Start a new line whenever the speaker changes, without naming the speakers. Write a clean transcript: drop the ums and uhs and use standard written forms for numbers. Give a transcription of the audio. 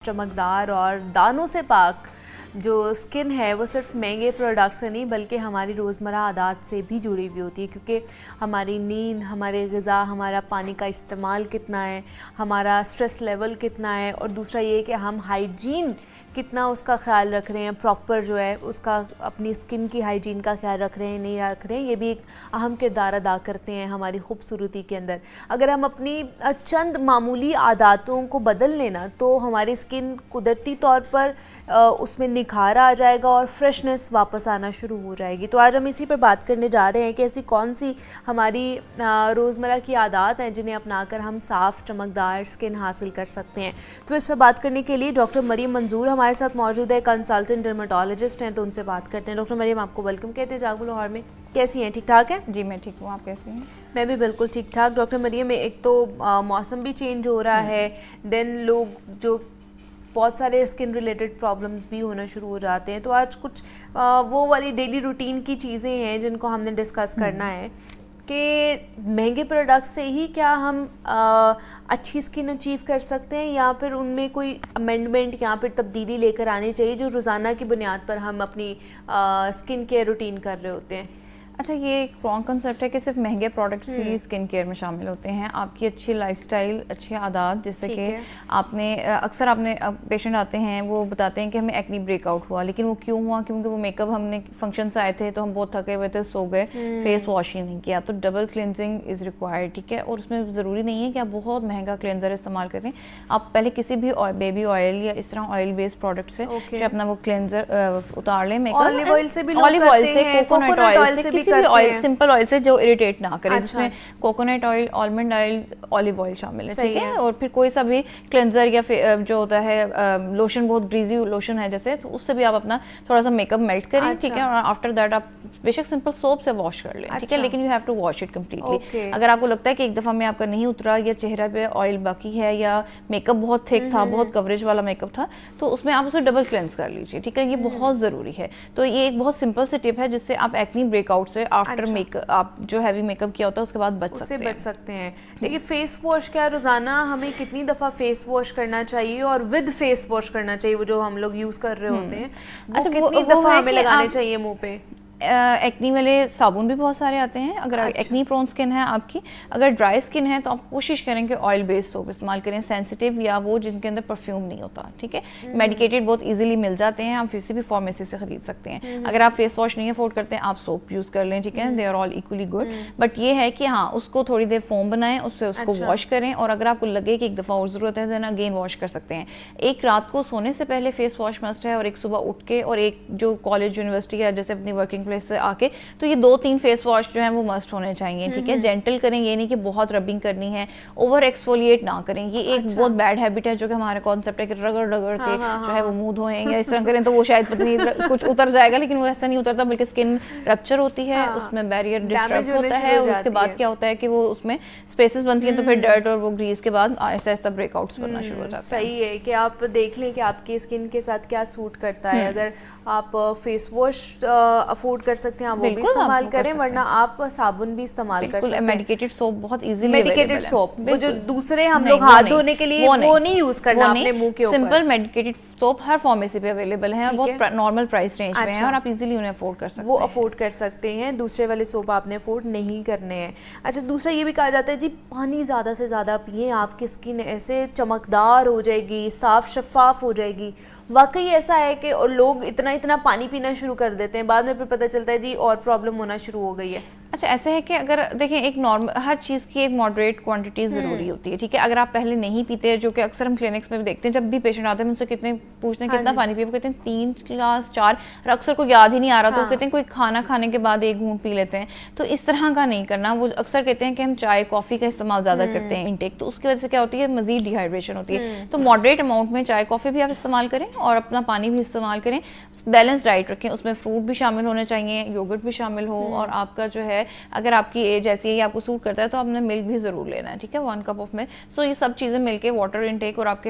चमकदार और दानों से पाक जो स्किन है वो सिर्फ महंगे प्रोडक्ट्स से नहीं बल्कि हमारी रोज़मर्रा आदत से भी जुड़ी हुई होती है, क्योंकि हमारी नींद, हमारे ग़िज़ा, हमारा पानी का इस्तेमाल कितना है, हमारा स्ट्रेस लेवल कितना है, और दूसरा ये कि हम हाइजीन कितना उसका ख्याल रख रहे हैं, प्रॉपर जो है उसका अपनी स्किन की हाइजीन का ख्याल रख रहे हैं नहीं रख रहे हैं, ये भी एक अहम किरदार अदा करते हैं हमारी खूबसूरती के अंदर। अगर हम अपनी चंद मामूली आदतों को बदल लेना तो हमारी स्किन कुदरती तौर पर उसमें निखार आ जाएगा और फ्रेशनेस वापस आना शुरू हो जाएगी। तो आज हम इसी पर बात करने जा रहे हैं कि ऐसी कौन सी हमारी रोज़मर्रा की आदत हैं जिन्हें अपनाकर हम साफ़ चमकदार स्किन हासिल कर सकते हैं। तो इस पर बात करने के लिए डॉक्टर मरियम मंजूर हमारे साथ मौजूद है, कंसल्टेंट डर्मेटोलॉजिस्ट हैं, तो उनसे बात करते हैं। डॉक्टर मरियम, आपको वेलकम कहते हैं जागो लाहौर में। कैसी हैं, ठीक ठाक हैं?
जी मैं ठीक हूँ, आप कैसी हैं?
मैं भी बिल्कुल ठीक ठाक। डॉक्टर मरियम, एक तो मौसम भी चेंज हो रहा है, देन लोग जो बहुत सारे स्किन रिलेटेड प्रॉब्लम्स भी होना शुरू हो जाते हैं, तो आज कुछ वो वाली डेली रूटीन की चीज़ें हैं जिनको हमने डिस्कस करना है कि महंगे प्रोडक्ट से ही क्या हम अच्छी स्किन अचीव कर सकते हैं या फिर उनमें कोई अमेंडमेंट या फिर तब्दीली लेकर आनी चाहिए जो रोज़ाना की बुनियाद पर हम अपनी स्किन केयर रूटीन कर रहे होते हैं।
अच्छा, ये एक रॉन्ग कंसेप्ट है कि सिर्फ महंगे प्रोडक्ट्स ही स्किन केयर में शामिल होते हैं। आपकी अच्छी लाइफस्टाइल, अच्छी आदत, जैसे कि आपने अक्सर आपने पेशेंट आते हैं वो बताते हैं कि हमें एक्नी ब्रेकआउट हुआ, लेकिन वो क्यों हुआ? क्योंकि वो मेकअप, हमने फंक्शन से आए थे तो हम बहुत थके हुए थे, सो गए, फेस वॉश ही नहीं किया। तो डबल क्लिनजिंग इज़ रिक्वायर्ड, ठीक है। और उसमें ज़रूरी नहीं है कि आप बहुत महंगा क्लेंजर इस्तेमाल करें। आप पहले किसी भी बेबी ऑयल या इस तरह ऑयल बेस्ड प्रोडक्ट से अपना वो क्लेंजर उतार लें। मेकअप
ऑलिव ऑयल से,
कोकोनट ऑयल से, भी ऑयल, सिंपल ऑयल से जो इरिटेट ना करे। जिसमें coconut oil, almond oil, olive oil शामिल है, ठीक है। और फिर कोई सा भी क्लेंजर या जो होता है लोशन, बहुत ग्रीजी लोशन है जैसे, तो उससे भी आप अपना थोड़ा सा मेकअप मेल्ट करें, ठीक है। और आफ्टर दैट आप बेशक सिंपल सोप से वॉश कर लें, ठीक है, लेकिन you have to wash it completely. अगर आपको लगता है कि एक दफ़ा में आपका नहीं उतरा या चेहरा पे ऑयल बाकी है या मेकअप बहुत थिक था, बहुत कवरेज वाला मेकअप था, तो उसमें आप उसे डबल क्लेंस कर लीजिए, ठीक है। ये बहुत ज़रूरी है। तो ये एक बहुत सिंपल सी टिप है जिससे आप एक्नी ब्रेकआउट से आफ्टर मेकअप, आप जो हैवी मेकअप किया होता है उसके बाद बच सकते हैं।
लेकिन फेस वॉश क्या रोजाना हमें कितनी दफा फेस वॉश करना चाहिए और विद फेस वॉश करना चाहिए? वो जो हम लोग यूज कर रहे होते हैं, अच्छा, कितनी दफा हमें लगाने चाहिए मुंह पे?
एक्नी वाले साबुन भी बहुत सारे आते हैं। अगर एक्नी प्रोन स्किन है आपकी, अगर ड्राई स्किन है तो आप कोशिश करें कि ऑयल बेस्ड सोप इस्तेमाल करें, सेंसिटिव या वो जिनके अंदर परफ्यूम नहीं होता, ठीक है। मेडिकेटेड बहुत इजीली मिल जाते हैं, आप किसी भी फार्मेसी से खरीद सकते हैं। अगर आप फेस वॉश नहीं अफोर्ड करते हैं, आप सोप यूज़ कर लें, ठीक है। They are all equally good, but ये है कि हाँ, उसको थोड़ी देर फोम बनाएं, उससे उसको वॉश करें, और अगर आपको लगे कि एक दफ़ा और ज़रूरत है देन अगेन वॉश कर सकते हैं। एक रात को सोने से पहले फेस वॉश मस्ट है, और एक सुबह उठ के, और एक जो कॉलेज यूनिवर्सिटी या जैसे अपनी वर्किंग प्लेस से आके, तो ये 2-3 फेस वॉश जो हैं वो मस्ट होने चाहिए, ठीक है। जेंटल करें, ये नहीं कि बहुत रबिंग करनी है, ओवर एक्सफोलिएट ना करें। ये एक बहुत बैड हैबिट है जो कि हमारा कॉन्सेप्ट है कि रगड़ रगड़ के जो है वो मुंह धोएं या इस तरह करें तो वो शायद पता नहीं कुछ उतर जाएगा, लेकिन वो ऐसा नहीं उतरता, बल्कि स्किन रप्चर होती है, उसमें बैरियर डिस्टर्ब होता है, और उसके बाद क्या होता है कि वो उसमें स्पेसेस बनती हैं, तो फिर डर्ट और वो ग्रीस के बाद ऐसा ऐसा ब्रेकआउट्स बनना शुरू हो जाता है।
सही है कि आप देख लें कि आपकी स्किन के साथ क्या सूट करता है। अगर आप फेस वॉश अफोर्ड कर सकते हैं, आप वो भी इस्तेमाल करें, वरना आप साबुन भी इस्तेमाल कर सकते हैं।
मेडिकेटेड सोप बहुत इजीली,
मेडिकेटेड सोप, वो जो दूसरे हम लोग हाथ धोने के लिए वो नहीं यूज करना अपने मुंह के ऊपर।
सिंपल मेडिकेटेड सोप हर फार्मेसी पे अवेलेबल है, बहुत नॉर्मल प्राइस रेंज में है, और आप इजीली उन्हें अफोर्ड कर सकते हैं।
वो अफोर्ड कर सकते हैं, दूसरे वाले सोप आपने अफोर्ड नहीं करने हैं। अच्छा, दूसरा ये भी कहा जाता है जी, पानी ज़्यादा से ज़्यादा पिए, आपकी स्किन ऐसे चमकदार हो जाएगी, साफ शफाफ हो जाएगी। वाकई ऐसा है कि और लोग इतना इतना पानी पीना शुरू कर देते हैं, बाद में फिर पता चलता है जी और प्रॉब्लम होना शुरू हो गई है।
अच्छा, ऐसे है कि अगर देखें, एक नॉर्मल हर चीज़ की एक मॉडरेट क्वांटिटी ज़रूरी होती है, ठीक है। अगर आप पहले नहीं पीते, जो कि अक्सर हम क्लिनिक्स में भी देखते हैं, जब भी पेशेंट आते हैं उनसे कितने पूछते हैं कितना पानी पिए, वो कहते हैं 3 गिलास 4, और अक्सर को याद ही नहीं आ रहा, तो वो कहते हैं कोई खाना खाने के बाद 1 घूंट पी लेते हैं। तो इस तरह का नहीं करना। वो अक्सर कहते हैं कि हम चाय कॉफ़ी का इस्तेमाल ज़्यादा करते हैं इनटेक, तो उसकी वजह से क्या होती है, मजीद डिहाइड्रेशन होती है। तो मॉडरेट अमाउंट में चाय कॉफ़ी भी आप इस्तेमाल करें और अपना पानी भी इस्तेमाल करें। बैलेंस डाइट रखें, उसमें फ्रूट भी शामिल होने चाहिए, योगर्ट भी शामिल हो, और आपका जो है अगर आपकी एज ऐसी है आपको सूट करता है तो आपने मिल्क भी ज़रूर लेना है, ठीक है, 1 कप ऑफ मिल्क। सो ये सब चीज़ें मिलके वाटर इनटेक और आपके